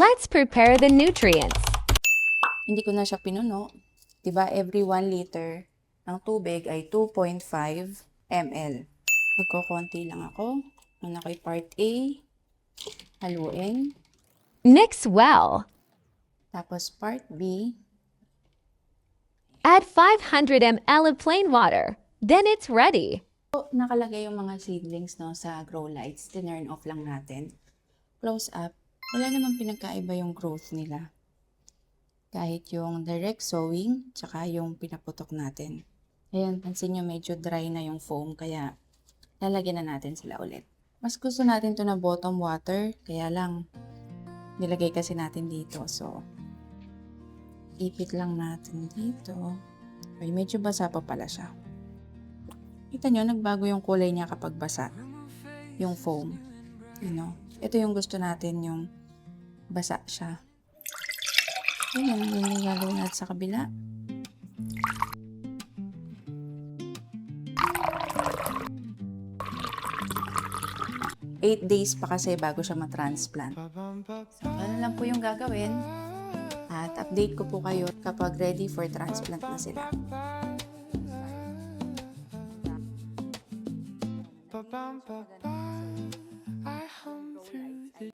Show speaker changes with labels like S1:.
S1: Let's prepare the nutrients.
S2: Hindi ko na siya pinuno. Diba, every 1 liter ng tubig ay 2.5 ml. Magkokonti lang ako. Una ko'y part A. Haluin.
S1: Mix well.
S2: Tapos part B.
S1: Add 500 ml of plain water. Then it's ready.
S2: So, nakalagay yung mga seedlings no, sa grow lights. Tinurn off lang natin. Close up. Wala namang pinagkaiba yung growth nila. Kahit yung direct sowing, tsaka yung pinaputok natin. Ayan, pansin nyo medyo dry na yung foam, kaya lalagyan na natin sila ulit. Mas gusto natin to na bottom water, kaya lang nilagay kasi natin dito. So, ipit lang natin dito. Ay, medyo basa pa pala siya. Kita nyo, nagbago yung kulay niya kapag basa. Yung foam. Ito yung gusto natin, yung basa siya. Ayan, yung gagawin natin sa kabila. Eight days pa kasi bago siya matransplant. So, ano lang po yung gagawin. At update ko po kayo kapag ready for transplant na sila.